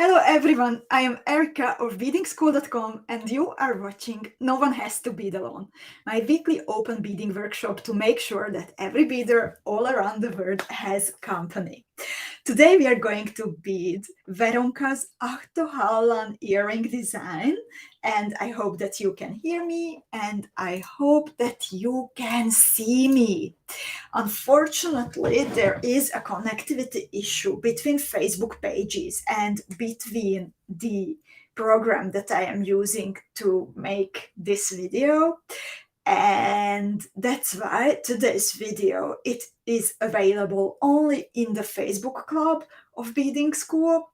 Hello everyone, I am Erika of beadingschool.com and you are watching No One Has to Bead Alone, my weekly open beading workshop to make sure that every beader all around the world has company. Today we are going to bead Veronka's AHTOHALLAN earring design, and I hope that you can hear me and I hope that you can see me. Unfortunately, there is a connectivity issue between Facebook pages and between the program that I am using to make this video. And that's why today's video, it is available only in the Facebook club of Beading School,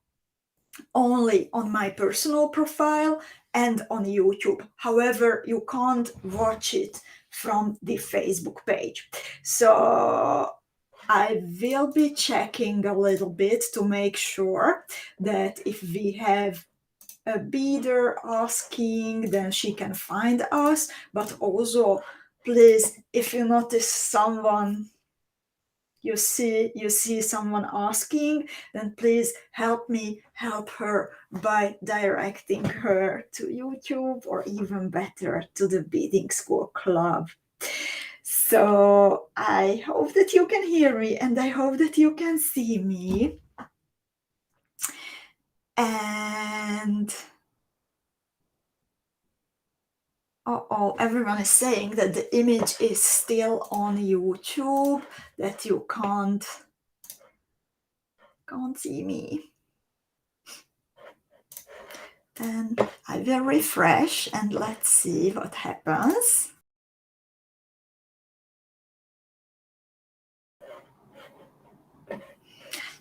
only on my personal profile and on YouTube. However, you can't watch it from the Facebook page. So I will be checking a little bit to make sure that if we have a beader asking, then she can find us. But also, please, if you notice someone, you see someone asking, then please help me help her by directing her to YouTube, or even better, to the Beading School Club. So I hope that you can hear me and I hope that you can see me. And everyone is saying that the image is still on YouTube, that you can't see me. Then I will refresh and let's see what happens.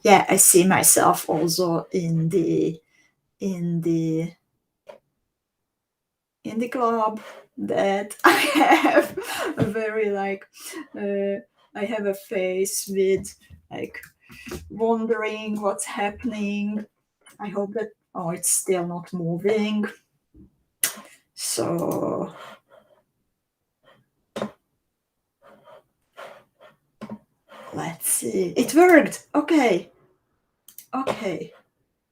Yeah, I see myself also in the club, that I have a very I have a face with wondering what's happening. I hope that, oh, it's still not moving. So let's see. It worked. Okay.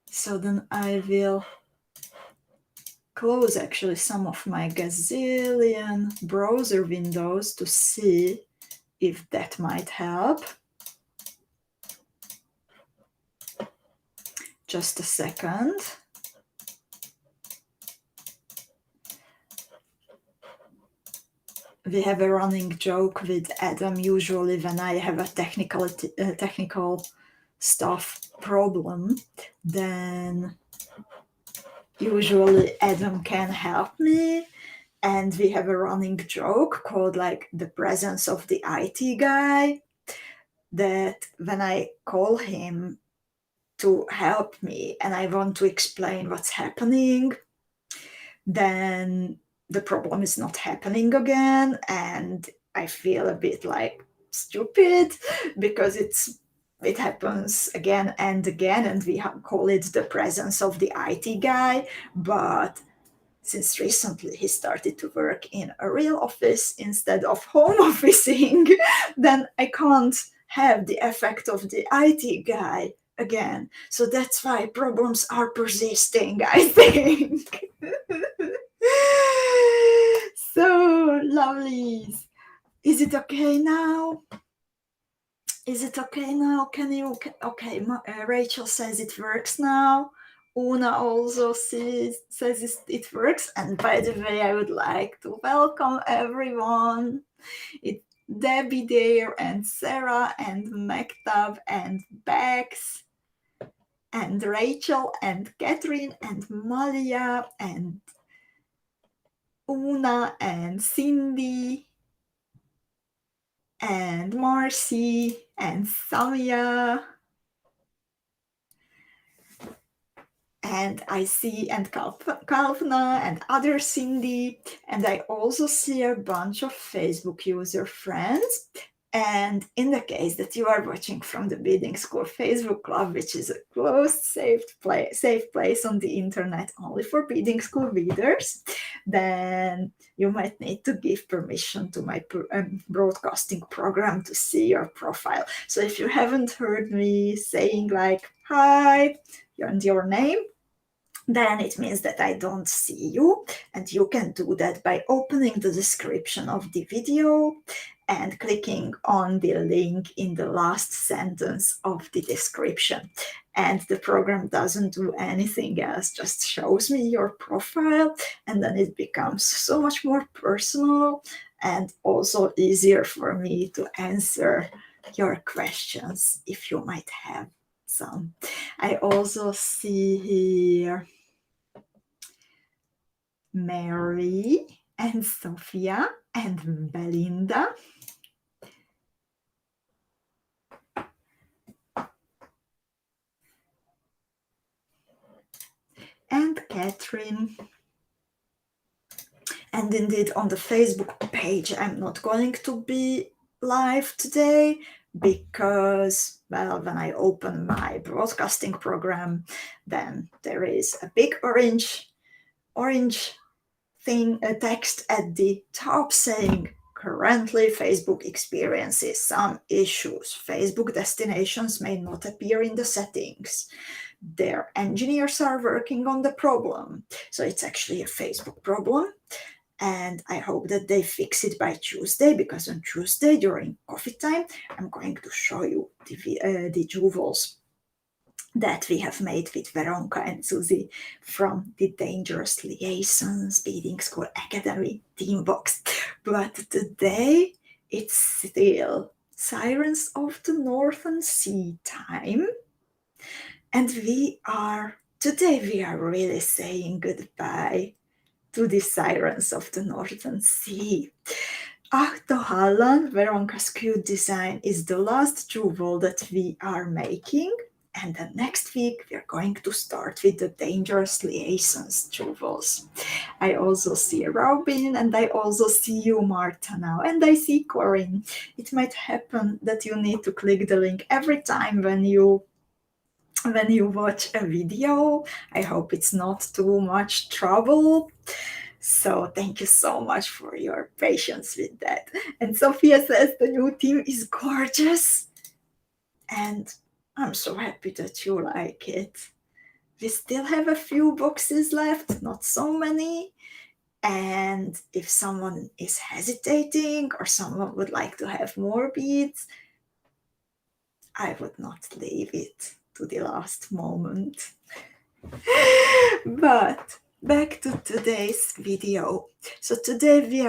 So then I will close actually some of my gazillion browser windows to see if that might help. Just a second. We have a running joke with Adam usually when I have a technical stuff problem, then usually Adam can help me, and we have a running joke called the presence of the IT guy, that when I call him to help me and I want to explain what's happening, then the problem is not happening again, and I feel a bit stupid because it happens again and again, and we call it the presence of the IT guy. But since recently he started to work in a real office instead of home officing, then I can't have the effect of the IT guy again. So that's why problems are persisting, I think. So lovely. Is it okay now? Is it okay now? Okay, Rachel says it works now. Una also says it works. And by the way, I would like to welcome everyone. It's Debbie there, and Sarah, and Mektab, and Bex, and Rachel, and Catherine, and Malia, and Una, and Cindy, and Marcy, and Samia, and I see, and Kalpna, and other Cindy, and I also see a bunch of Facebook user friends. And in the case that you are watching from the Beading School Facebook club, which is a closed, safe place on the internet only for Beading School readers, then you might need to give permission to my broadcasting program to see your profile. So if you haven't heard me saying hi and your name, then it means that I don't see you, and you can do that by opening the description of the video and clicking on the link in the last sentence of the description. And the program doesn't do anything else, just shows me your profile, and then it becomes so much more personal and also easier for me to answer your questions if you might have some. I also see here Mary and Sophia and Belinda and Catherine. And indeed, on the Facebook page, I'm not going to be live today because, well, when I open my broadcasting program, then there is a big orange thing, a text at the top saying, currently Facebook experiences some issues. Facebook destinations may not appear in the settings. Their engineers are working on the problem. So it's actually a Facebook problem. And I hope that they fix it by Tuesday, because on Tuesday during coffee time, I'm going to show you the jewels that we have made with Veronka and Susie from the Dangerous Liaisons Beading School Academy team box. But today it's still Sirens of the Northern Sea time. And today we are really saying goodbye to the Sirens of the Northern Sea. AHTOHALLAN, Veronka's cute design, is the last jewel that we are making. And then next week, we are going to start with the Dangerous Liaisons jewels. I also see Robin, and I also see you, Marta, now, and I see Corinne. It might happen that you need to click the link every time when you watch a video. I hope it's not too much trouble. So thank you so much for your patience with that. And Sophia says the new theme is gorgeous. And I'm so happy that you like it. We still have a few boxes left, not so many. And if someone is hesitating or someone would like to have more beads, I would not leave it to the last moment. But back to today's video. So today we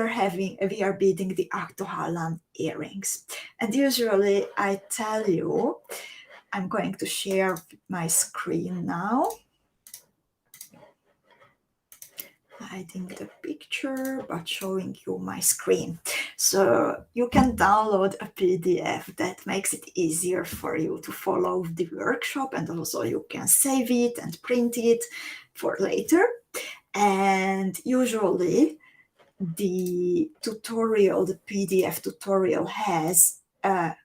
are beading the AHTOHALLAN earrings. And usually I tell you, I'm going to share my screen now. Hiding the picture, but showing you my screen. So you can download a PDF that makes it easier for you to follow the workshop, and also you can save it and print it for later. And usually the PDF tutorial has a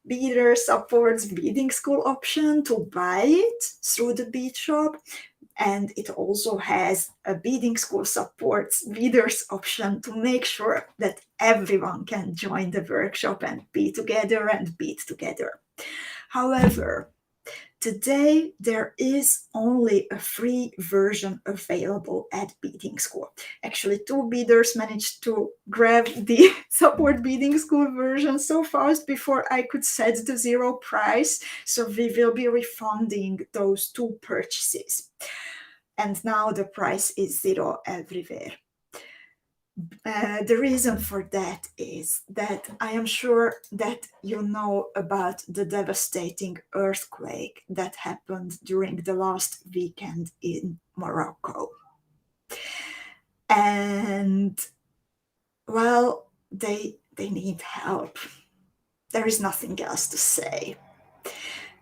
beader supports beading school option to buy it through the bead shop. And it also has a beading school supports beaders option to make sure that everyone can join the workshop and be together and bead together. However, today there is only a free version available at beading school. Actually, 2 beaders managed to grab the support beading school version so fast before I could set the 0 price. So we will be refunding those 2 purchases. And now the price is 0 everywhere. The reason for that is that I am sure that you know about the devastating earthquake that happened during the last weekend in Morocco. And, well, they need help. There is nothing else to say.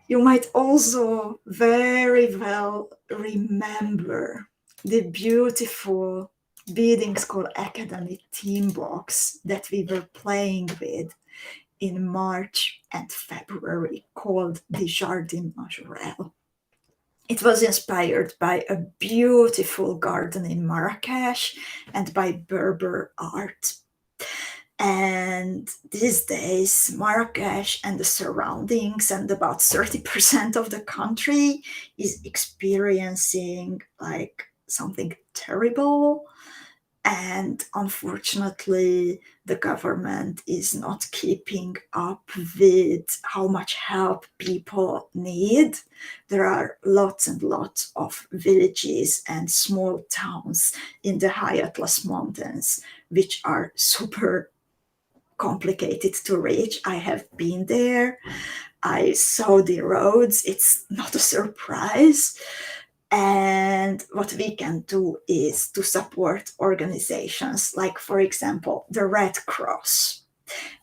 You might also very well remember the beautiful Beading School Academy team box that we were playing with in March and February, called the Jardin Majorel. It was inspired by a beautiful garden in Marrakesh and by Berber art. And these days, Marrakesh and the surroundings and about 30% of the country is experiencing like something terrible. And unfortunately, the government is not keeping up with how much help people need. There are lots and lots of villages and small towns in the high Atlas Mountains, which are super complicated to reach. I have been there. I saw the roads. It's not a surprise. And what we can do is to support organizations like, for example, the Red Cross.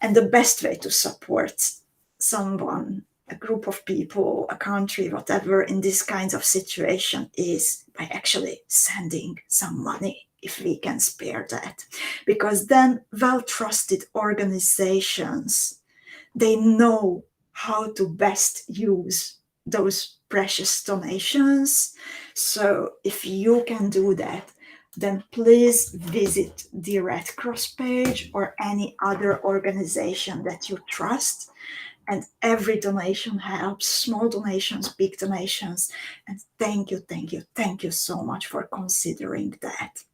And the best way to support someone, a group of people, a country, whatever, in this kinds of situation is by actually sending some money if we can spare that. Because then well-trusted organizations, they know how to best use those precious donations. So if you can do that, then please visit the Red Cross page or any other organization that you trust. And every donation helps, small donations, big donations. And thank you, thank you, thank you so much for considering that.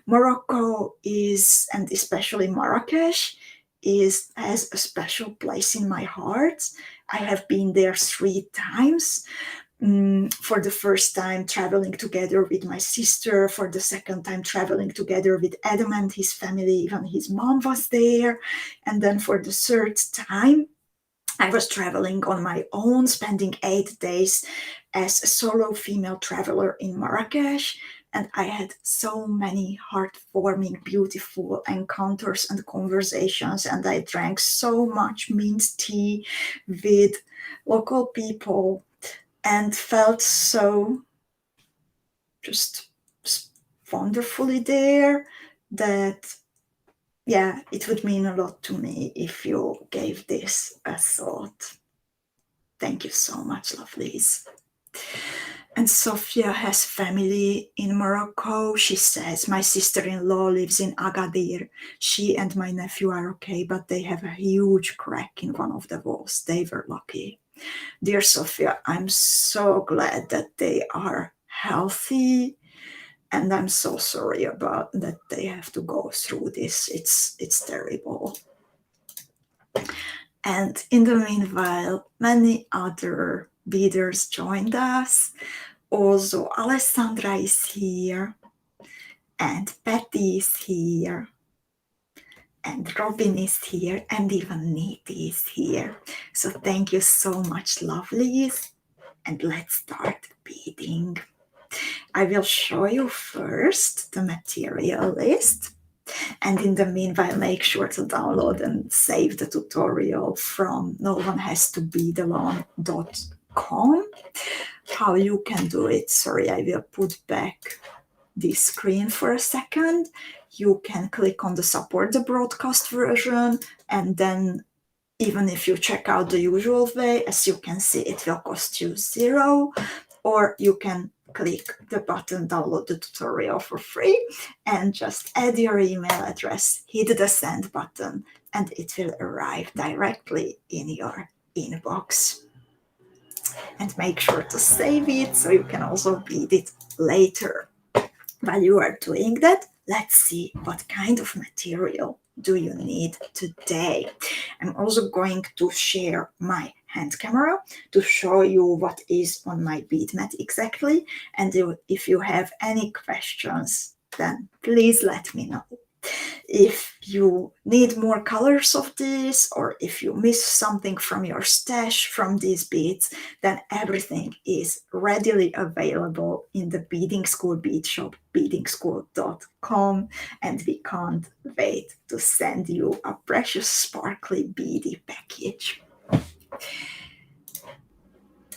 Morocco is, and especially Marrakesh, has a special place in my heart. I have been there 3 times. For the first time traveling together with my sister, for the second time traveling together with Adam and his family, even his mom was there. And then for the third time, I was traveling on my own, spending 8 days as a solo female traveler in Marrakesh. And I had so many heartwarming, beautiful encounters and conversations. And I drank so much mint tea with local people and felt so just wonderfully there that, yeah, it would mean a lot to me if you gave this a thought. Thank you so much, lovelies. And Sofia has family in Morocco. She says, my sister-in-law lives in Agadir. She and my nephew are okay, but they have a huge crack in one of the walls. They were lucky. Dear Sofia, I'm so glad that they are healthy. And I'm so sorry about that they have to go through this. It's terrible. And in the meanwhile, many other beaders joined us. Also, Alessandra is here, and Patty is here, and Robin is here, and even Niti is here. So thank you so much, lovelies. And let's start beading. I will show you first the material list. And in the meanwhile, make sure to download and save the tutorial from noonehas2beadalone.com. How you can do it. Sorry, I will put back this screen for a second. You can click on the support the broadcast version, and then even if you check out the usual way, as you can see, it will cost you 0. Or you can click the button, download the tutorial for free, and just add your email address, hit the send button, and it will arrive directly in your inbox. And make sure to save it so you can also bead it later. While you are doing that, let's see what kind of material do you need today. I'm also going to share my hand camera to show you what is on my bead mat exactly. And if you have any questions, then please let me know. If you need more colors of this, or if you miss something from your stash from these beads, then everything is readily available in the Beading School bead shop, beadingschool.com, and we can't wait to send you a precious sparkly beady package.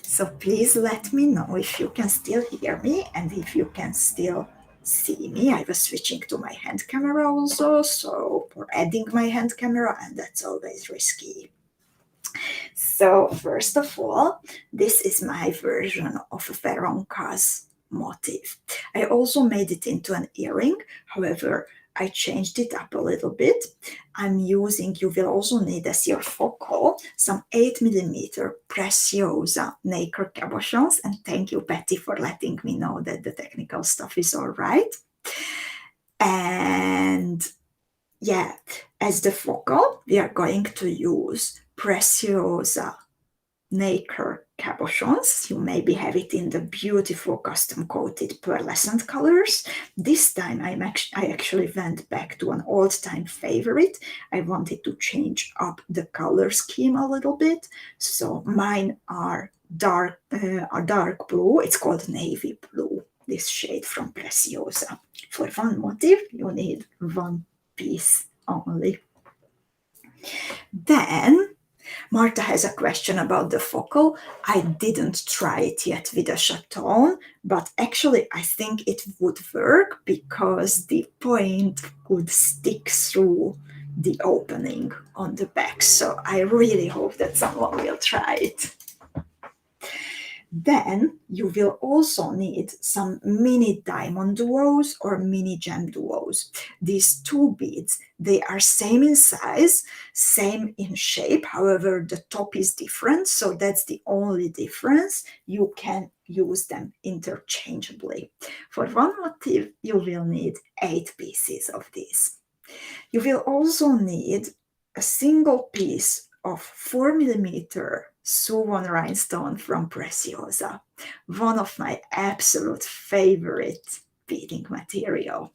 So please let me know if you can still hear me and if you can still see me. I was switching to my hand camera also, so for adding my hand camera, and that's always risky. So first of all, this is my version of Veronka's motif. I also made it into an earring. However, I changed it up a little bit. I'm using, you will also need as your focal, some 8mm Preciosa nacre cabochons. And thank you, Patty, for letting me know that the technical stuff is all right. And yeah, as the focal, we are going to use Preciosa nacre cabochons. You maybe have it in the beautiful custom coated pearlescent colors. This time I actually went back to an old-time favorite. I wanted to change up the color scheme a little bit. So mine are dark blue. It's called navy blue, this shade from Preciosa. For one motif, you need one piece only. Then Marta has a question about the focal. I didn't try it yet with a chaton, but actually I think it would work because the point would stick through the opening on the back. So I really hope that someone will try it. Then you will also need some mini diamond duos or mini gem duos. These two beads, they are same in size, same in shape. However, the top is different, so that's the only difference. You can use them interchangeably. For one motif, you will need 8 pieces of these. You will also need a single piece of 4mm Suwon rhinestone from Preciosa, one of my absolute favorite beading material.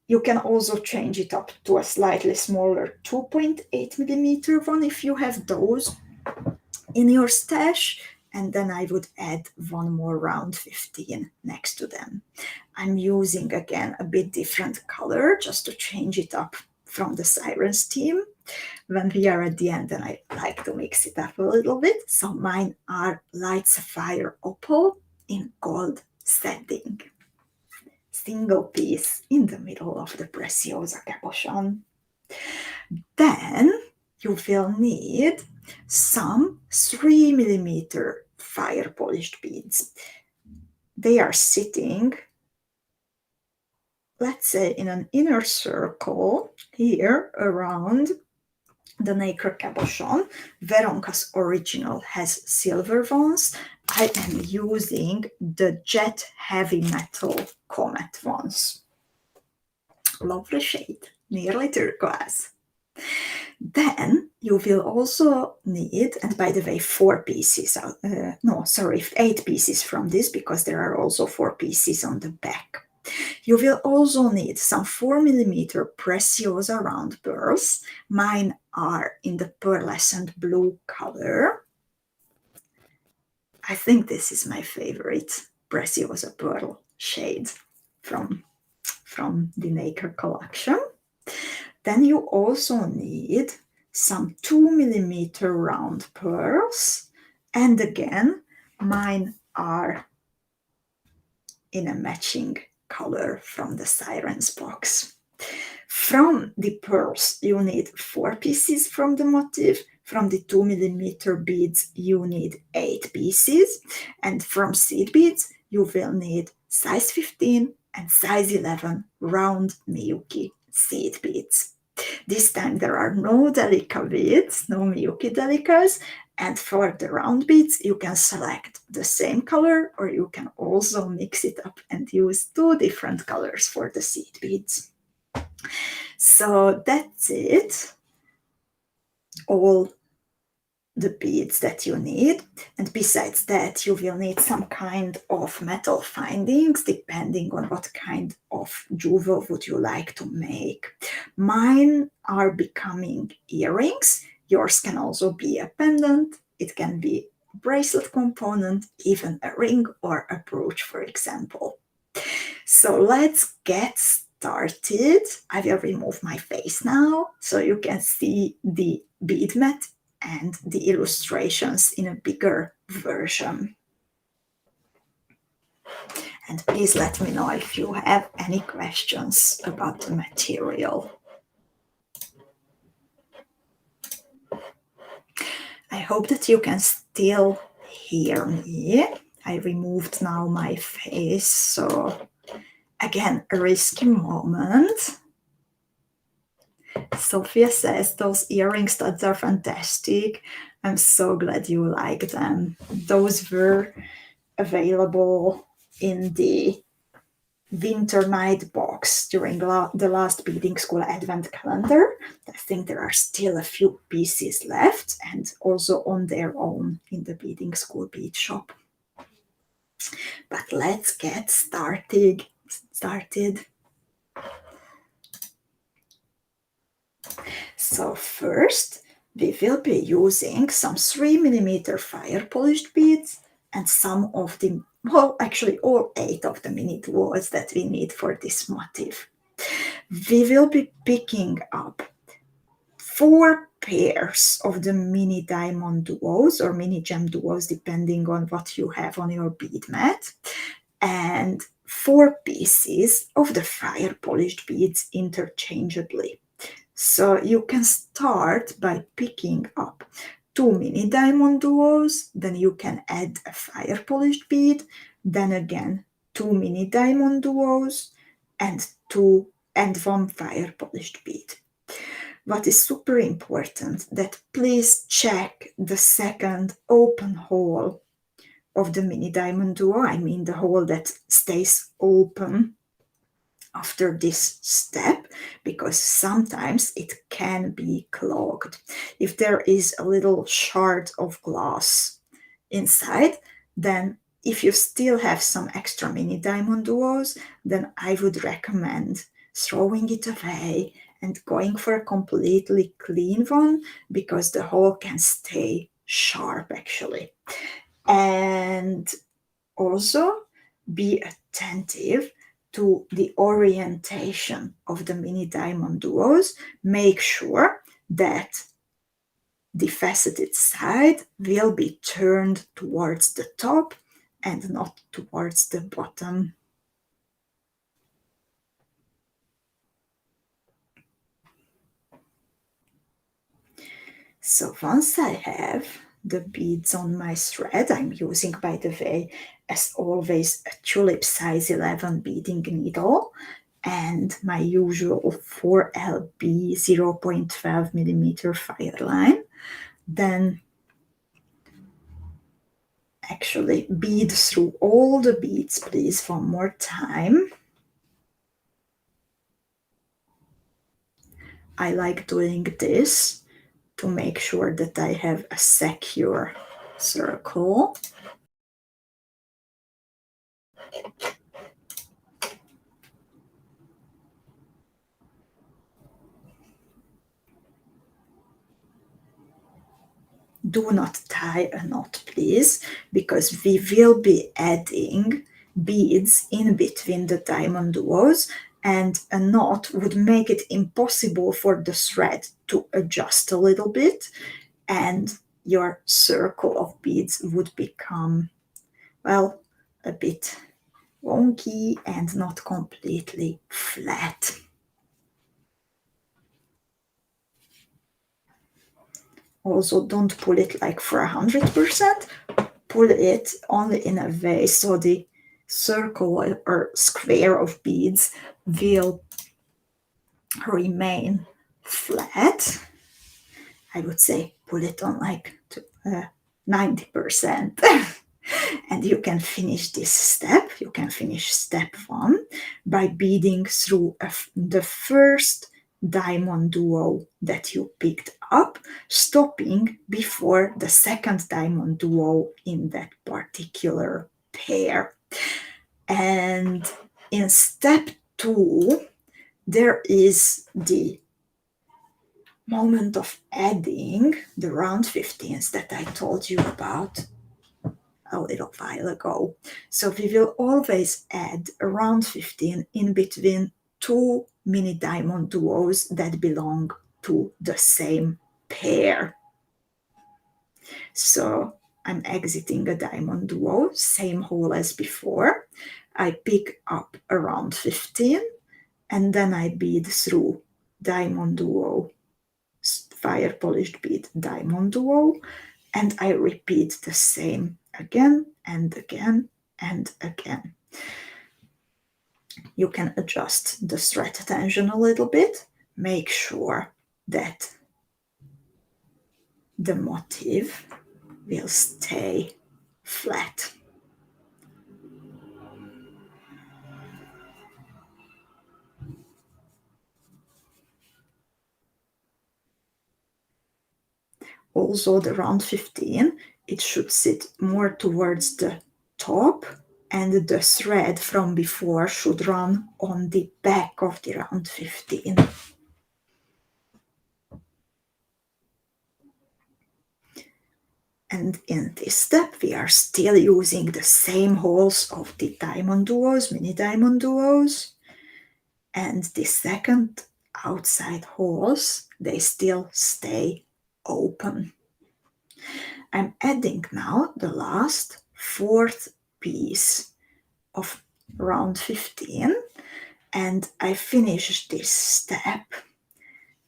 You can also change it up to a slightly smaller 2.8mm one if you have those in your stash, and then I would add one more round 15 next to them. I'm using again a bit different color just to change it up from the Sirens theme. When we are at the end, then I like to mix it up a little bit. So mine are light sapphire opal in gold setting. Single piece in the middle of the Preciosa cabochon. Then you will need some 3mm fire polished beads. They are sitting, let's say, in an inner circle here around the nacre cabochon. Veronka's original has silver ones. I am using the jet heavy metal comet ones. Lovely shade, nearly turquoise. Then you will also need, and by the way, 8 pieces from this, because there are also 4 pieces on the back. You will also need some 4mm Preciosa round pearls. Mine are in the pearlescent blue color. I think this is my favorite Preciosa pearl shade from the Nacre collection. Then you also need some 2mm round pearls. And again, mine are in a matching color from the Sirens box. From the pearls, you need 4 pieces from the motif. From the 2mm beads, you need 8 pieces. And from seed beads, you will need size 15 and size 11 round Miyuki seed beads. This time there are no delica beads, no Miyuki delicas, and for the round beads you can select the same color, or you can also mix it up and use 2 different colors for the seed beads. So that's it, all the beads that you need. And besides that, you will need some kind of metal findings depending on what kind of jewel would you like to make. Mine are becoming earrings. Yours can also be a pendant. It can be a bracelet component, even a ring or a brooch, for example. So let's get started. I will remove my face now so you can see the bead mat and the illustrations in a bigger version. And please let me know if you have any questions about the material. I hope that you can still hear me. I removed now my face, so again, a risky moment. Sophia says those earring studs are fantastic. I'm so glad you like them. Those were available in the winter night box during the last beading school advent calendar. I think there are still a few pieces left, and also on their own in the beading school bead shop. But let's get started. So first, we will be using some 3mm fire polished beads and some of the, well, actually all 8 of the mini duos that we need for this motif. We will be picking up 4 pairs of the mini diamond duos or mini gem duos, depending on what you have on your bead mat, and 4 pieces of the fire polished beads interchangeably. So you can start by picking up 2 mini diamond duos, then you can add a fire polished bead, then again 2 mini diamond duos and 1 fire polished bead. What is super important that please check the second open hole of the mini diamond duo, I mean the hole that stays open after this step, because sometimes it can be clogged. If there is a little shard of glass inside, then if you still have some extra mini diamond duos, then I would recommend throwing it away and going for a completely clean one, because the hole can stay sharp actually. And also be attentive to the orientation of the mini diamond duos. Make sure that the faceted side will be turned towards the top and not towards the bottom. So once I have the beads on my thread, I'm using, by the way, as always, a tulip size 11 beading needle and my usual 4LB 0.12mm fire line. Then actually bead through all the beads, please, one more time. I like doing this to make sure that I have a secure circle. Do not tie a knot, please, because we will be adding beads in between the diamond duos, and a knot would make it impossible for the thread to adjust a little bit, and your circle of beads would become, well, a bit wonky and not completely flat. Also, don't pull it like for 100%. Pull it only in a way so the circle or square of beads will remain flat. I would say pull it on like 90%. And you can finish this step. You can finish step 1 by beading through the first diamond duo that you picked up, stopping before the second diamond duo in that particular pair. And in step 2, there is the moment of adding the round 15s that I told you about a little while ago. So we will always add a round 15 in between 2 mini diamond duos that belong to the same pair. So I'm exiting a diamond duo, same hole as before. I pick up a round 15 and then I bead through diamond duo, fire polished bead, diamond duo, and I repeat the same again and again and again. You can adjust the thread tension a little bit make sure that the motif will stay flat. Also the round 15, it should sit more towards the top, and the thread from before should run on the back of the round 15. And in this step, we are still using the same holes of the diamond duos, mini diamond duos. And the second outside holes, they still stay open. I'm adding now the last fourth piece of round 15, and I finish this step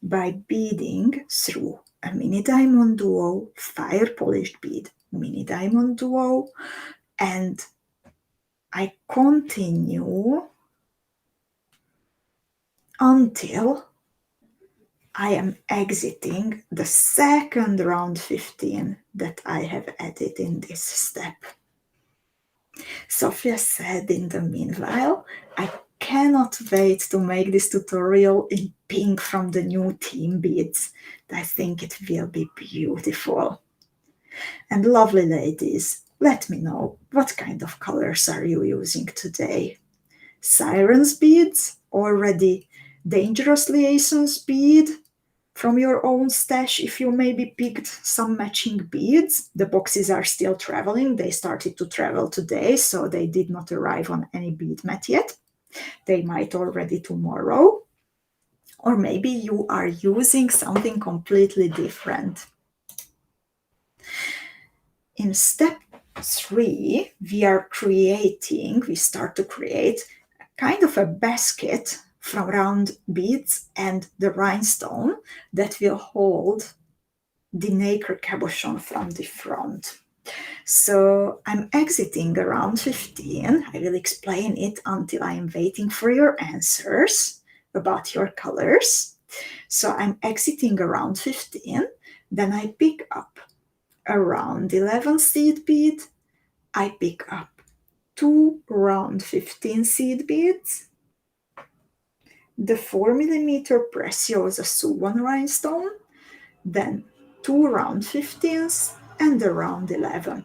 by beading through a mini diamond duo, fire polished bead, mini diamond duo, and I continue until I am exiting the second round 15 that I have added in this step. Sophia said in the meanwhile, I cannot wait to make this tutorial in pink from the new theme beads. I think it will be beautiful. And lovely ladies, let me know, what kind of colors are you using today? Sirens beads, already dangerous liaisons bead from your own stash if you maybe picked some matching beads. The boxes are still traveling. They started to travel today, so they did not arrive on any bead mat yet. They might already tomorrow. Or maybe you are using something completely different. In step 3, we start to create kind of a basket from round beads and the rhinestone that will hold the nacre cabochon from the front. So I'm exiting around 15. I will explain it until I am waiting for your answers about your colors. So I'm exiting around 15. Then I pick up around 11 seed bead. I pick up 2 round 15 seed beads, the 4mm Preciosa Suwan rhinestone, then 2 round 15s and a round 11.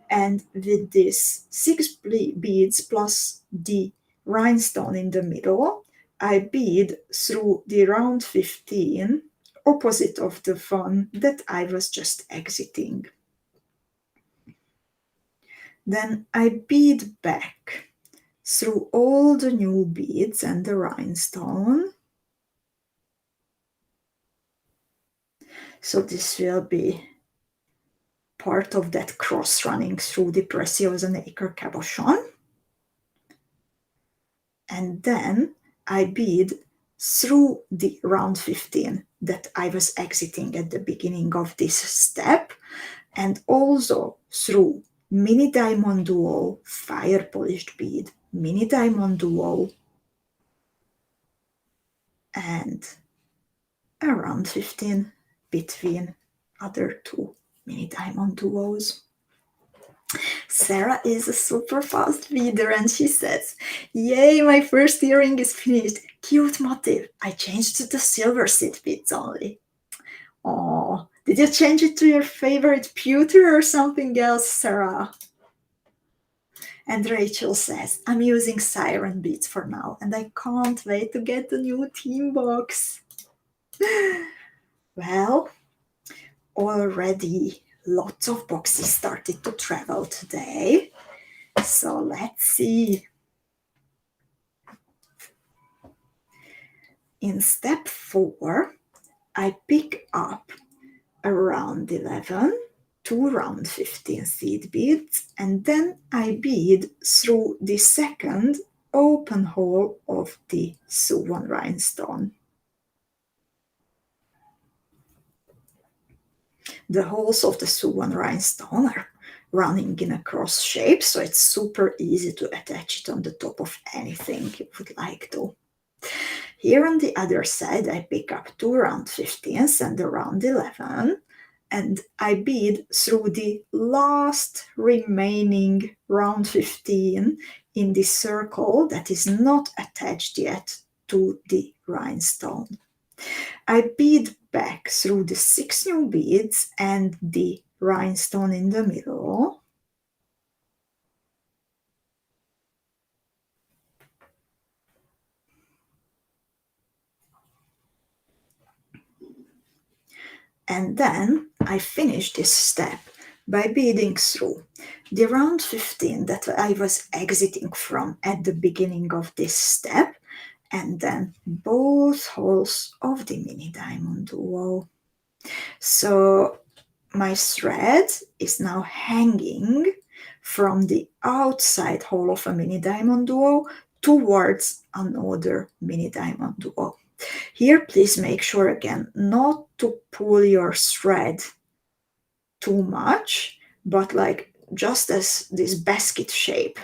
And with these 6 beads plus the rhinestone in the middle, I bead through the round 15 opposite of the one that I was just exiting. Then I bead back through all the new beads and the rhinestone. So this will be part of that cross running through the Preciosa nacre cabochon. And then I bead through the round 15 that I was exiting at the beginning of this step, and also through mini diamond duo fire polished bead, mini diamond duo, and a round 15 between other 2 mini diamond duos. Sarah is a super fast reader and she says, yay, my first earring is finished. Cute motif. I changed to the silver seed beads only. Oh, did you change it to your favorite pewter or something else, Sarah? And Rachel says, I'm using siren beads for now and I can't wait to get the new theme box. Well, already lots of boxes started to travel today. So let's see. In step 4, I pick up around 11, 2 round 15 seed beads, and then I bead through the second open hole of the Suwan rhinestone. The holes of the Suwan rhinestone are running in a cross shape, so it's super easy to attach it on the top of anything you would like to. Here on the other side, I pick up 2 round 15s and a round 11, and I bead through the last remaining round 15 in this circle that is not attached yet to the rhinestone. I bead back through the 6 new beads and the rhinestone in the middle. And then I finish this step by beading through the round 15 that I was exiting from at the beginning of this step, and then both holes of the mini diamond duo. So my thread is now hanging from the outside hole of a mini diamond duo towards another mini diamond duo. Here, please make sure again not to pull your thread too much, but like just as this basket shape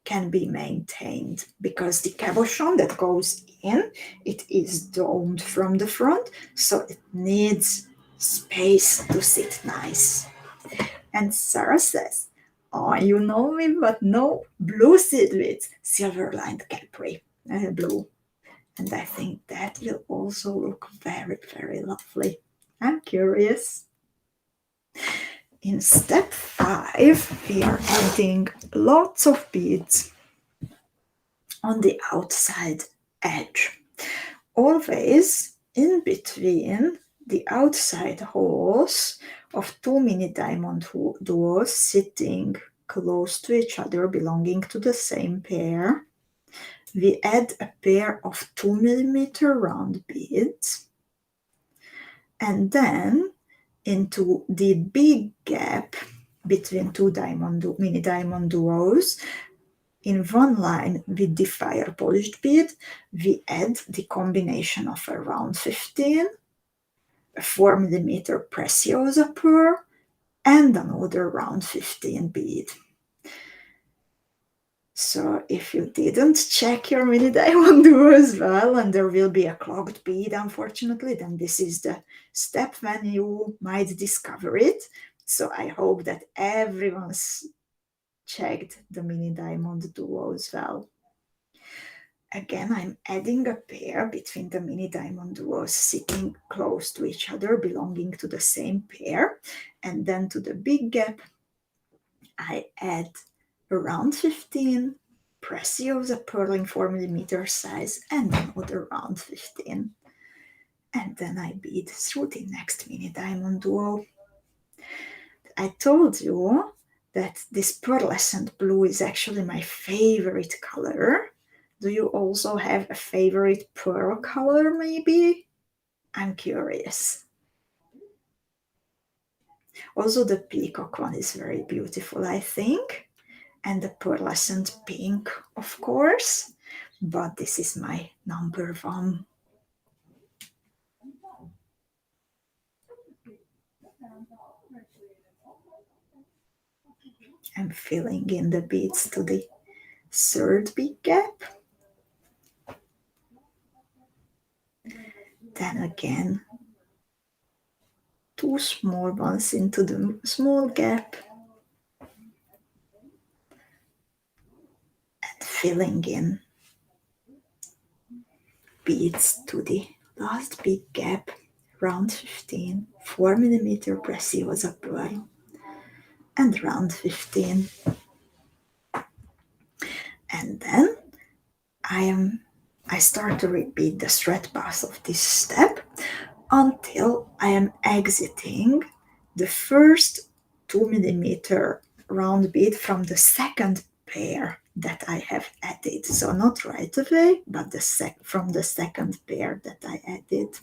can be maintained, because the cabochon that goes in, it is domed from the front, so it needs space to sit nice. And Sarah says, oh, you know me, but no blue seed with silver lined capri, blue. And I think that will also look very, very lovely. I'm curious. In step 5, we are adding lots of beads on the outside edge. Always in between the outside holes of 2 mini diamond duos sitting close to each other, belonging to the same pair, we add a pair of 2 millimeter round beads, and then into the big gap between 2 mini diamond duos, in one line with the fire polished bead, we add the combination of a round 15, a 4 millimeter Preciosa pearl, and another round 15 bead. So if you didn't check your mini diamond duo as well, and there will be a clogged bead, unfortunately, then this is the step when you might discover it. So I hope that everyone's checked the mini diamond duo as well. Again, I'm adding a pair between the mini diamond duos sitting close to each other, belonging to the same pair, and then to the big gap, I add around 15 Preciosa purling 4 millimeter size and another round 15. And then I bead through the next mini diamond duo. I told you that this pearlescent blue is actually my favorite color. Do you also have a favorite pearl color, maybe? I'm curious. Also, the peacock one is very beautiful, I think. And the pearlescent pink, of course. But this is my number one. I'm filling in the beads to the third big gap. Then again, 2 small ones into the small gap. And filling in beads to the last big gap, round 15, 4 millimeter Preciosa pearl, and round 15. And then I start to repeat the thread path of this step until I am exiting the first 2 millimeter round bead from the second pair that I have added. So not right away, but from the second pair that I added.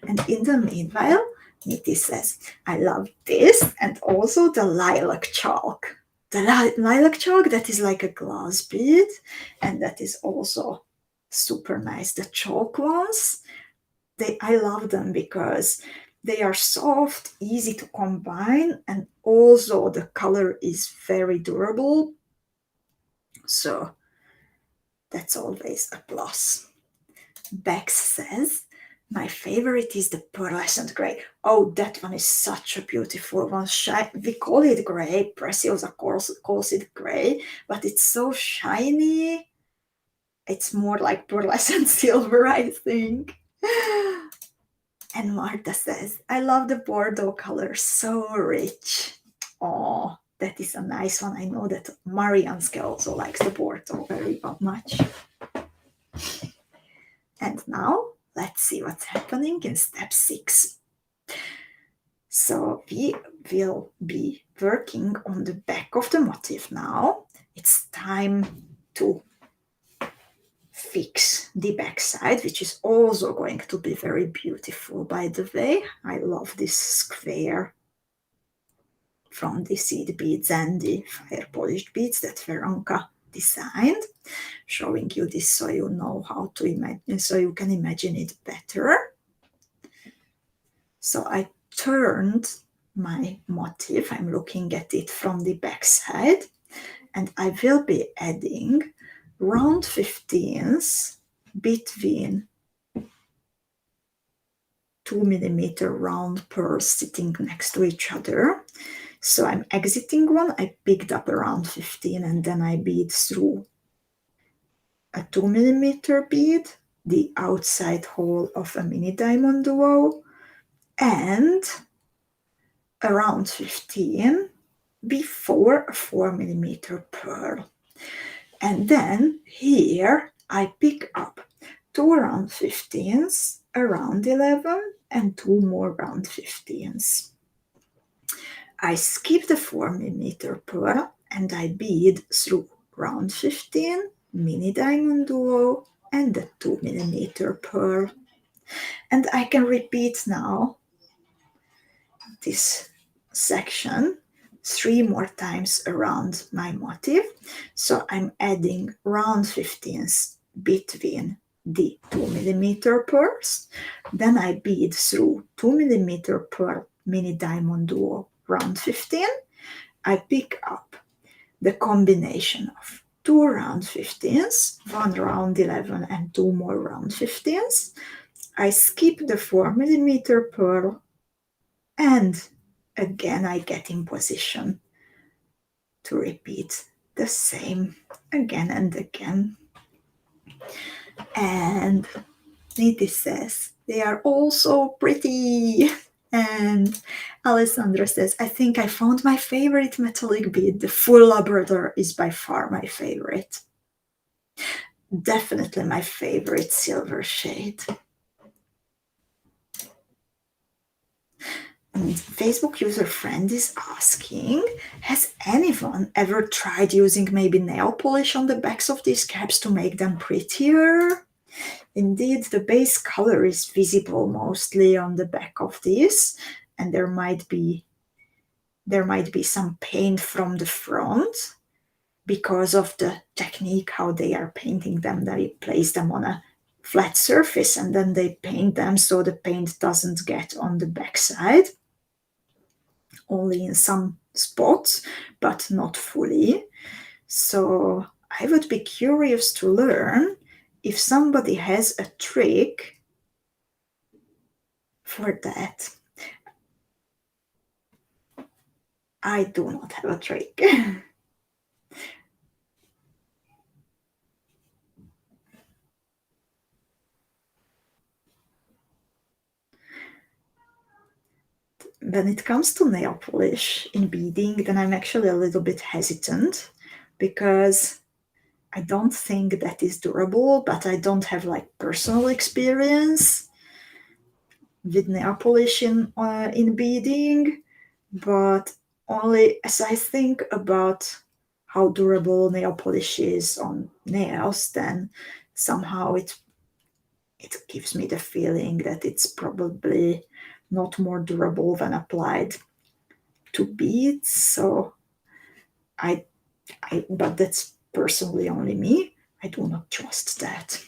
And in the meanwhile, Niti says, I love this and also the lilac chalk. The lilac chalk that is like a glass bead, and that is also super nice. The chalk ones, I love them because they are soft, easy to combine, and also the color is very durable. So that's always a plus. Bex says, my favorite is the pearlescent gray. Oh, that one is such a beautiful one. We call it gray. Preciosa calls it gray, but it's so shiny. It's more like pearlescent silver, I think. And Marta says, I love the Bordeaux color, so rich. Oh, that is a nice one. I know that Marianska also likes the Bordeaux very much. And now let's see what's happening in step 6. So we will be working on the back of the motif now. It's time to fix the back side, which is also going to be very beautiful, by the way. I love this square from the seed beads and the fire polished beads that Veronica designed, showing you this so you know how to imagine, so you can imagine it better. So I turned my motif, I'm looking at it from the back side, and I will be adding round 15s between 2mm round pearls sitting next to each other. So I'm exiting one, I picked up around 15 and then I bead through a 2mm bead, the outside hole of a mini diamond duo, and around 15 before a 4mm pearl. And then here I pick up 2 round 15s, a round 11, and 2 more round 15s. I skip the 4mm pearl and I bead through round 15, mini diamond duo, and the 2mm pearl. And I can repeat now this section 3 more times around my motif. So I'm adding round 15s between the 2mm pearls. Then I bead through 2mm pearl mini diamond duo round 15. I pick up the combination of 2 round 15s, 1 round 11 and 2 more round 15s. I skip the 4mm pearl and again I get in position to repeat the same again and again. And Niti says, they are all so pretty. And Alessandra says, I think I found my favorite metallic bead. The full Labrador is by far my favorite. Definitely my favorite silver shade. And Facebook user friend is asking, has anyone ever tried using maybe nail polish on the backs of these caps to make them prettier? Indeed, the base color is visible mostly on the back of these, and there might be some paint from the front because of the technique how they are painting them. They place them on a flat surface and then they paint them so the paint doesn't get on the backside. Only in some spots, but not fully. So I would be curious to learn if somebody has a trick for that. I do not have a trick. When it comes to nail polish in beading, then I'm actually a little bit hesitant because I don't think that is durable, but I don't have like personal experience with nail polish in beading. But only as I think about how durable nail polish is on nails, then somehow it gives me the feeling that it's probably not more durable when applied to beads. So but that's personally only me. I do not trust that.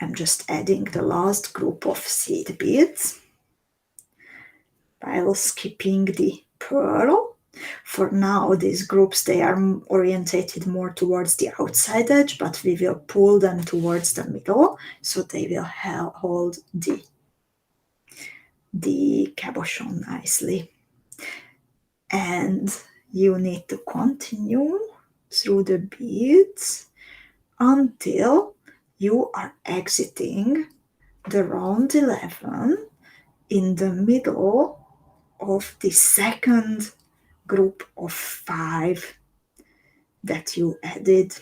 I'm just adding the last group of seed beads while skipping the pearl. For now, these groups, they are orientated more towards the outside edge, but we will pull them towards the middle, so they will hold the cabochon nicely. And you need to continue through the beads until you are exiting the round 11 in the middle of the second group of 5 that you added.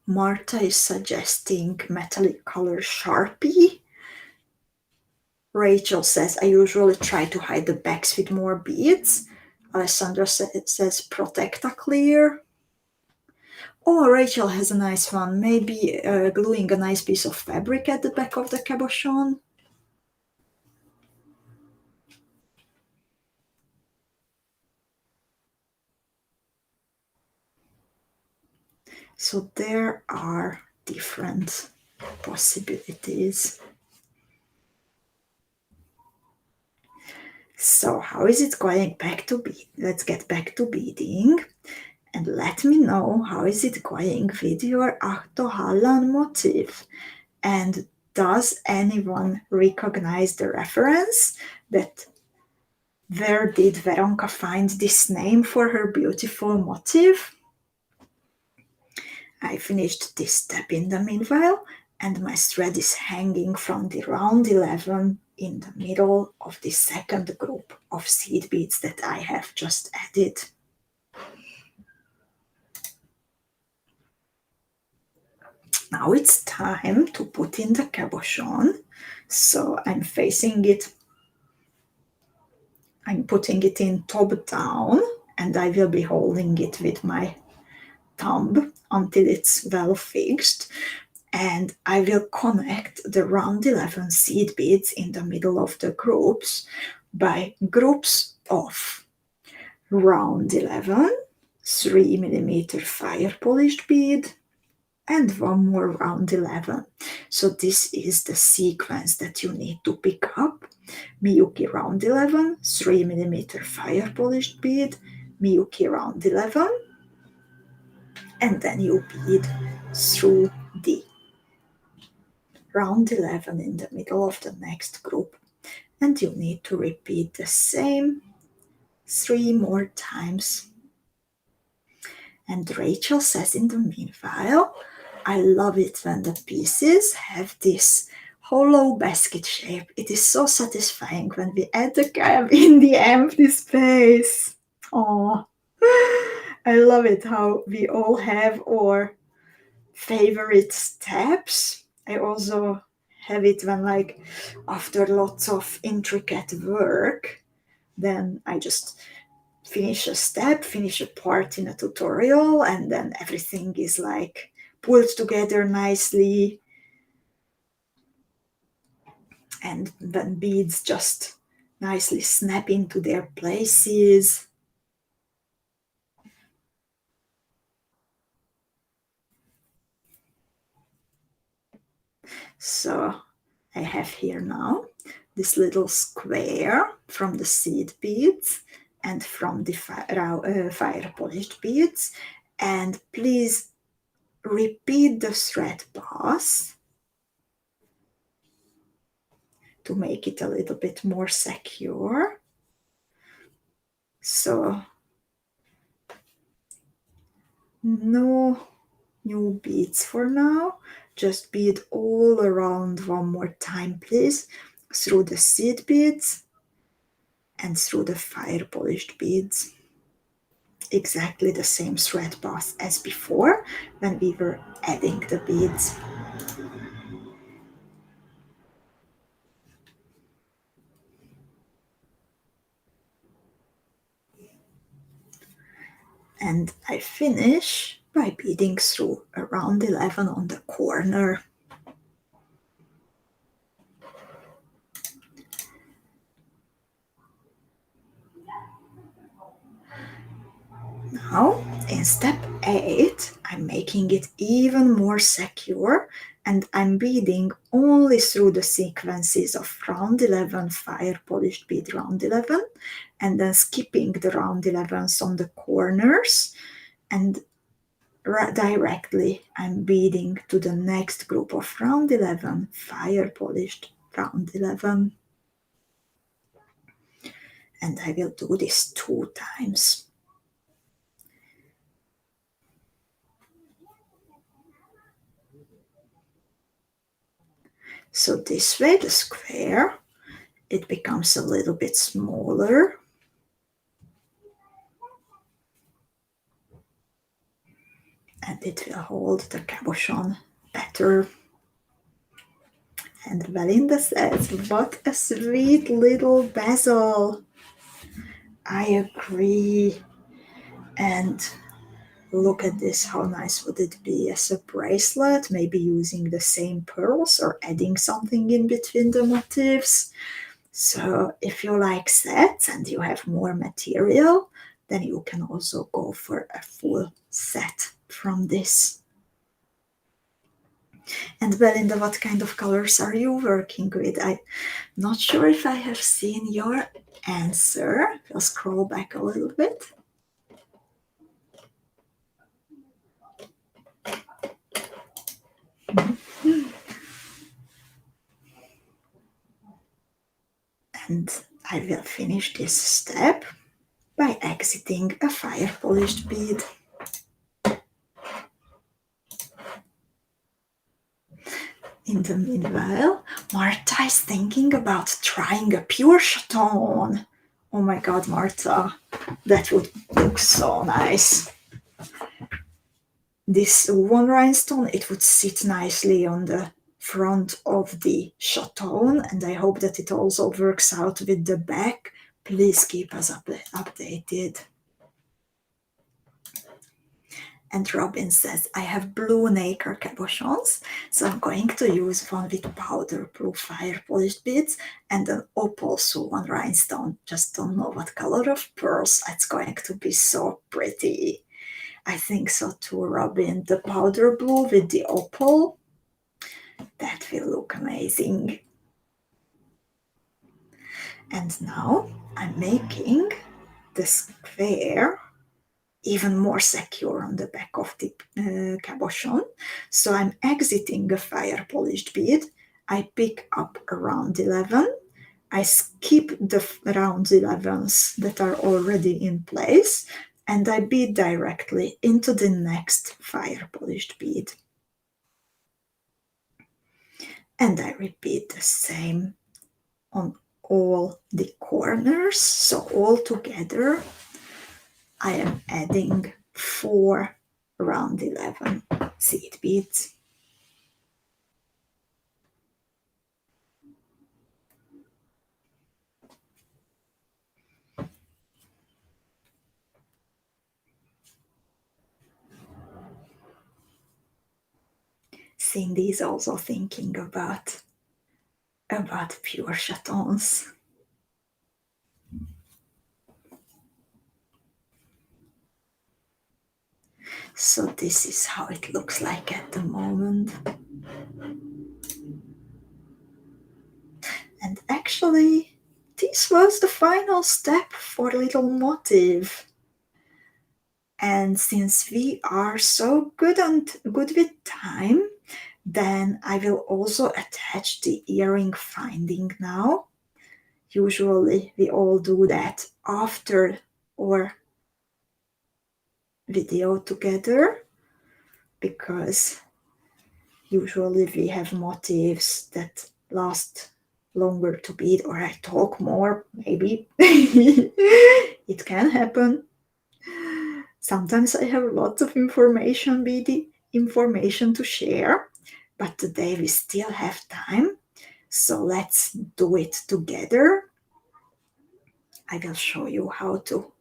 Marta is suggesting metallic color Sharpie. Rachel says, I usually try to hide the backs with more beads. Alessandra says, Protecta clear. Oh, Rachel has a nice one. Maybe gluing a nice piece of fabric at the back of the cabochon. So there are different possibilities. So how is it going back to bead? Let's get back to beading and let me know how is it going with your AHTOHALLAN motif. And does anyone recognize the reference? That where did Veronka find this name for her beautiful motif? I finished this step in the meanwhile, and my thread is hanging from the round 11 in the middle of the second group of seed beads that I have just added. Now it's time to put in the cabochon. So I'm facing it, I'm putting it in top down, and I will be holding it with my thumb until it's well fixed. And I will connect the round 11 seed beads in the middle of the groups by groups of round 11, 3mm fire polished bead, and one more round 11. So this is the sequence that you need to pick up. Miyuki round 11, 3mm fire polished bead, Miyuki round 11, and then you bead through the round 11 in the middle of the next group, and you need to repeat the same 3 more times. And Rachel says in the meanwhile, I love it when the pieces have this hollow basket shape. It is so satisfying when we add the cab in the empty space. Oh, I love it how we all have our favorite steps. I also have it when, like, after lots of intricate work, then I just finish a step, finish a part in a tutorial, and then everything is like pulled together nicely, and then beads just nicely snap into their places. So I have here now this little square from the seed beads and from the fire polished beads. And please repeat the thread pass to make it a little bit more secure. So no new beads for now. Just bead all around one more time, please, through the seed beads and through the fire polished beads. Exactly the same thread path as before when we were adding the beads. And I finish by beading through around 11 on the corner. Now, in step 8, I'm making it even more secure, and I'm beading only through the sequences of round 11, fire polished bead round 11, and then skipping the round 11s on the corners, and directly I'm beading to the next group of round 11, fire polished round 11. And I will do this 2 times. So this way the square, it becomes a little bit smaller. And it will hold the cabochon better. And Belinda says, what a sweet little bezel. I agree. And look at this, how nice would it be as a bracelet, maybe using the same pearls or adding something in between the motifs. So if you like sets and you have more material, then you can also go for a full set from this. And Belinda, what kind of colors are you working with? I'm not sure if I have seen your answer. I'll scroll back a little bit. And I will finish this step by exiting a fire polished bead. In the meanwhile, Marta is thinking about trying a pure chaton. Oh my god, Marta, that would look so nice. This one rhinestone, it would sit nicely on the front of the chaton, and I hope that it also works out with the back. Please keep us updated. And Robin says, I have blue nacre cabochons, so I'm going to use one with powder blue fire polished beads and an opal swan rhinestone. Just don't know what color of pearls. It's going to be so pretty. I think so too, Robin. The powder blue with the opal, that will look amazing. And now I'm making the square even more secure on the back of the cabochon. So I'm exiting a fire polished bead. I pick up a round 11. I skip the round 11s that are already in place, and I bead directly into the next fire polished bead. And I repeat the same on all the corners. So all together, I am adding 4 round 11 seed beads. Cindy is also thinking about pure chatons. So this is how it looks like at the moment. And actually, this was the final step for little motif. And since we are so good with time, then I will also attach the earring finding now. Usually we all do that after our video together, because usually we have motifs that last longer to bead, or I talk more, maybe. It can happen. Sometimes I have lots of information to share, but today we still have time, so let's do it together. I will show you how to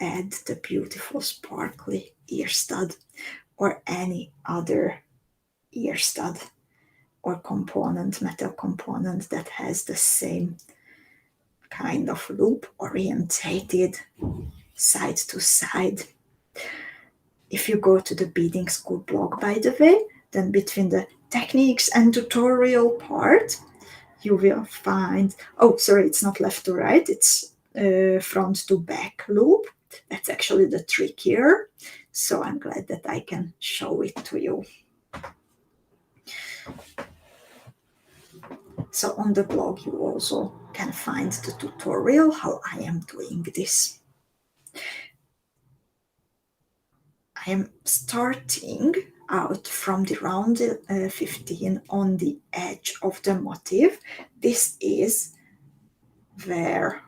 add the beautiful sparkly ear stud or any other ear stud or component, metal component that has the same kind of loop orientated side to side. If you go to the Beading School blog, by the way, then between the techniques and tutorial part, you will find, oh, sorry, it's not left to right, it's front to back loop. That's actually the trick here. So I'm glad that I can show it to you. So on the blog, you also can find the tutorial how I am doing this. I am starting out from the round 15 on the edge of the motif. This is where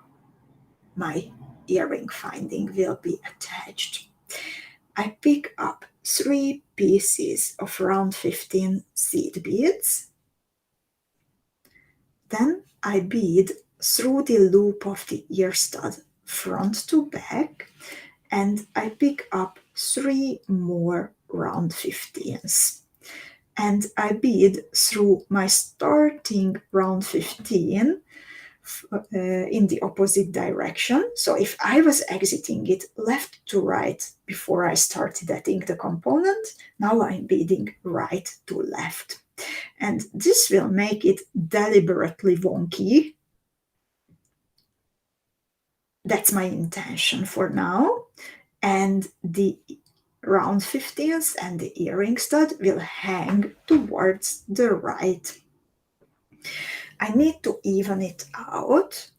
my earring finding will be attached. I pick up 3 pieces of round 15 seed beads. Then I bead through the loop of the ear stud front to back, and I pick up 3 more round 15s. And I bead through my starting round 15 in the opposite direction. So if I was exiting it left to right before I started adding the component, now I'm beading right to left. And this will make it deliberately wonky. That's my intention for now. And the round 15s and the earring stud will hang towards the right. I need to even it out.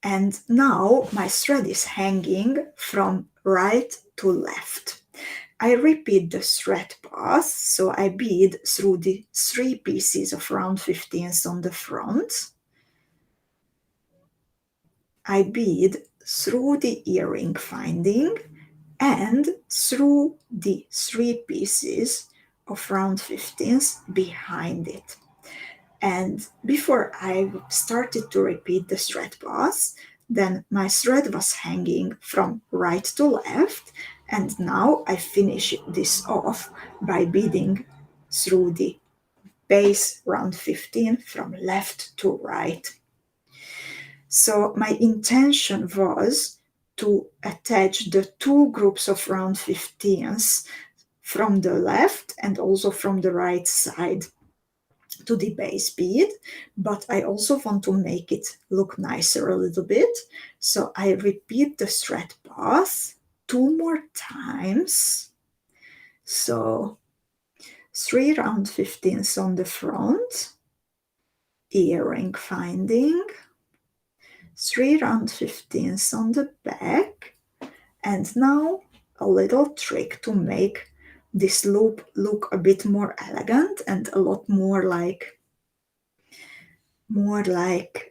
And now my thread is hanging from right to left. I repeat the thread path, so I bead through the 3 pieces of round 15s on the front. I bead through the earring finding and through the 3 pieces of round 15s behind it. And before I started to repeat the thread path, then my thread was hanging from right to left, and now I finish this off by beading through the base round 15 from left to right. So my intention was to attach the 2 groups of round 15s from the left and also from the right side to the base bead, but I also want to make it look nicer a little bit. So I repeat the thread path 2 more times. So 3 round 15s on the front, earring finding, 3 round 15s on the back, and now a little trick to make this loop look a bit more elegant and a lot more like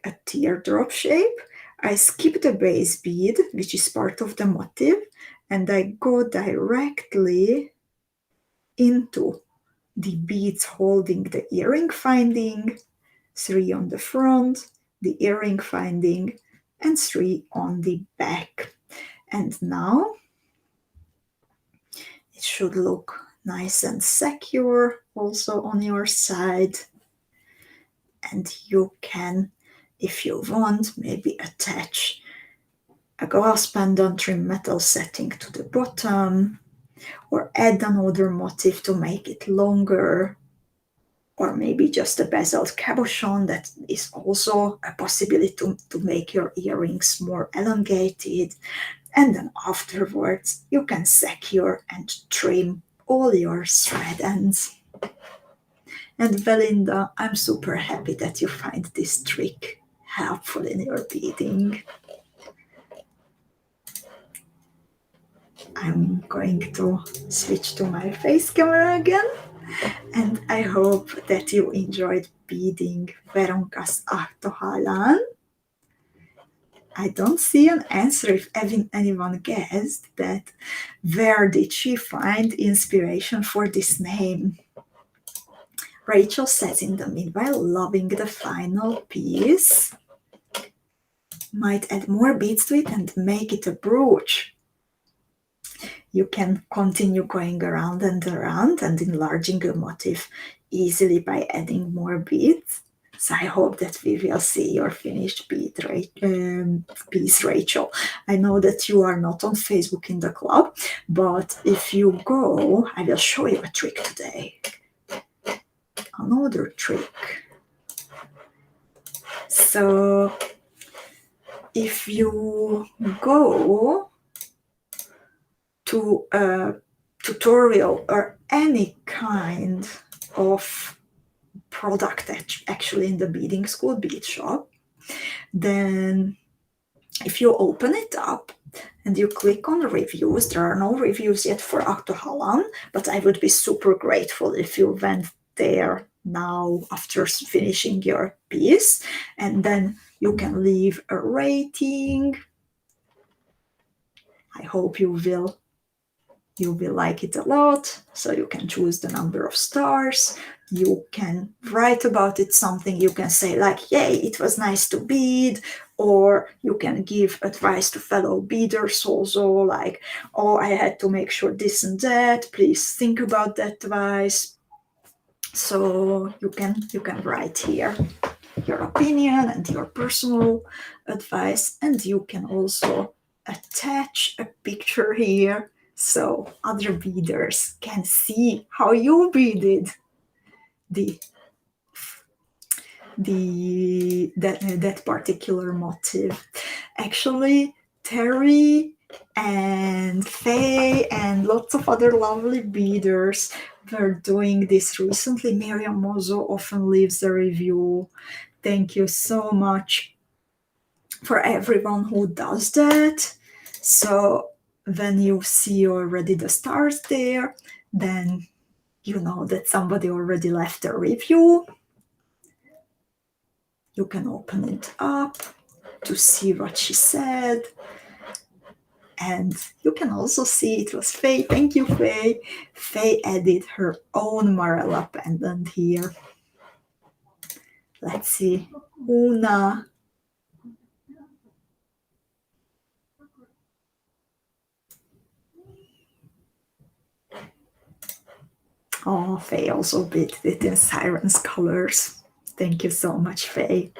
a teardrop shape. I skip the base bead, which is part of the motif, and I go directly into the beads holding the earring finding, 3 on the front, the earring finding, and 3 on the back. And now it should look nice and secure also on your side. And you can, if you want, maybe attach a glass pendant trim metal setting to the bottom, or add another motif to make it longer, or maybe just a bezeled cabochon. That is also a possibility to make your earrings more elongated. And then afterwards you can secure and trim all your thread ends. And Belinda, I'm super happy that you find this trick helpful in your beading. I'm going to switch to my face camera again, and I hope that you enjoyed beading Veronika's AHTOHALLAN. I don't see an answer if anyone guessed that. Where did she find inspiration for this name? Rachel says in the meanwhile, loving the final piece. Might add more beads to it and make it a brooch. You can continue going around and around and enlarging your motif easily by adding more beads. So I hope that we will see your finished piece, Rachel. I know that you are not on Facebook in the club, but if you go, I will show you a trick today. Another trick. So if you go to a tutorial or any kind of product actually in the beading school bead shop, then if you open it up and you click on reviews, there are no reviews yet for AHTOHALLAN, but I would be super grateful if you went there now after finishing your piece, and then you can leave a rating. I hope you will like it a lot, so you can choose the number of stars. You can write about it something. You can say like, yay, it was nice to bead, or you can give advice to fellow beaders also, like, oh, I had to make sure this and that, please think about that advice. So you can write here your opinion and your personal advice, and you can also attach a picture here so other beaders can see how you beaded that particular motif. Actually, Terry and Faye and lots of other lovely beaders were doing this recently. Miriam Mozo often leaves a review. Thank you so much for everyone who does that. So when you see already the stars there, then you know that somebody already left a review. You can open it up to see what she said. And you can also see it was Faye. Thank you, Faye. Faye added her own Marella pendant here. Let's see. Una. Oh, Faye also beaded it in Siren's colors. Thank you so much, Faye.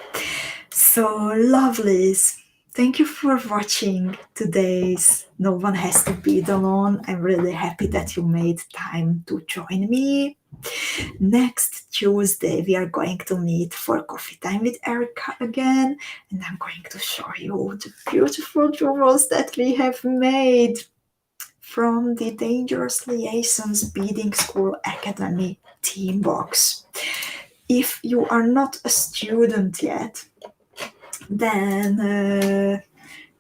So, lovelies, thank you for watching today's No One Has to Bead Alone. I'm really happy that you made time to join me. Next Tuesday, we are going to meet for coffee time with Erica again, and I'm going to show you the beautiful jewels that we have made from the Dangerous Liaisons Beading School Academy team box. If you are not a student yet, then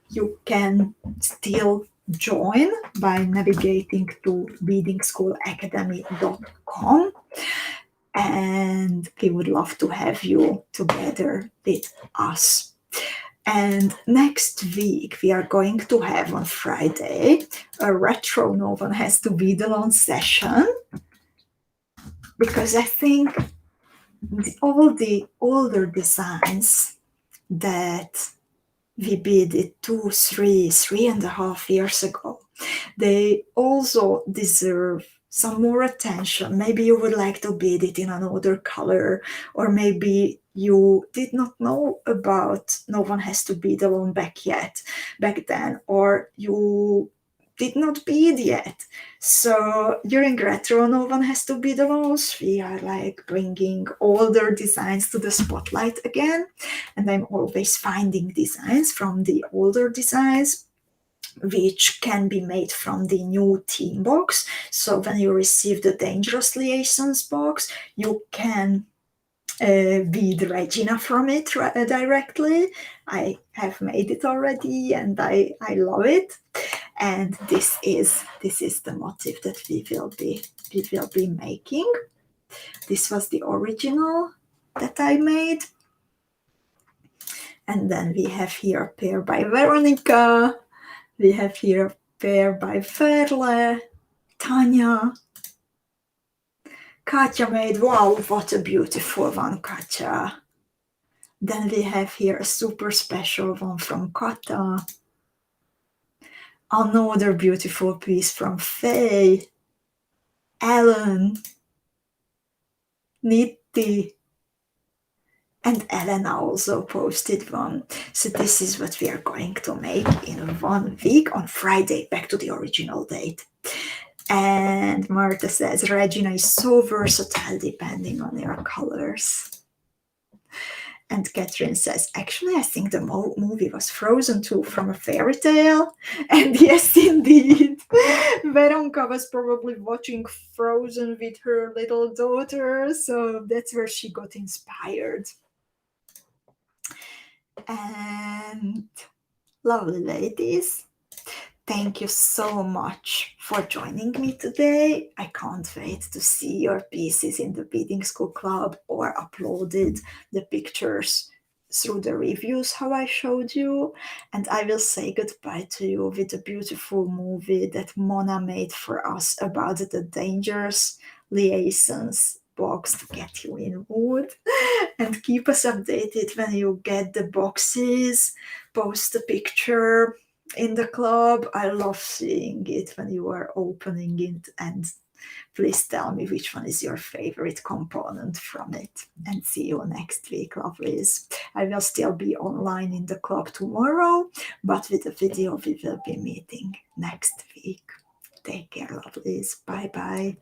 you can still join by navigating to beadingschoolacademy.com, and we would love to have you together with us. And next week we are going to have on Friday a retro No One Has to Bead Alone session, because I think all the older designs that we beaded 3.5 years ago, they also deserve some more attention. Maybe you would like to bead it in another color, or maybe you did not know about No One Has to Bead Alone back then, or you did not bead yet. So during retro No One Has to Bead Alone, we are like bringing older designs to the spotlight again, and I'm always finding designs from the older designs which can be made from the new team box. So when you receive the Dangerous Liaisons box, you can bead Regina from it directly. I have made it already and I love it. And this is the motif that we will be making. This was the original that I made. And then we have here a pair by Veronica. We have here a pair by Verle, Tanya. Katja made, wow, what a beautiful one, Katja. Then we have here a super special one from Kata. Another beautiful piece from Faye, Ellen, Nitti, And Elena also posted one. So this is what we are going to make in 1 week on Friday, back to the original date. And Martha says, Regina is so versatile depending on your colors. And Catherine says, actually, I think the movie was Frozen 2 from a fairy tale. And yes, indeed. Veronka was probably watching Frozen with her little daughter. So that's where she got inspired. And lovely ladies, thank you so much for joining me today. I can't wait to see your pieces in the Beading School Club or uploaded the pictures through the reviews how I showed you. And I will say goodbye to you with a beautiful movie that Mona made for us about the dangerous liaisons box to get you in mood. And keep us updated when you get the boxes. Post a picture in the club. I love seeing it when you are opening it, and please tell me which one is your favorite component from it. And see you next week, lovelies. I will still be online in the club tomorrow, but with a video we will be meeting next week. Take care, lovelies. Bye bye.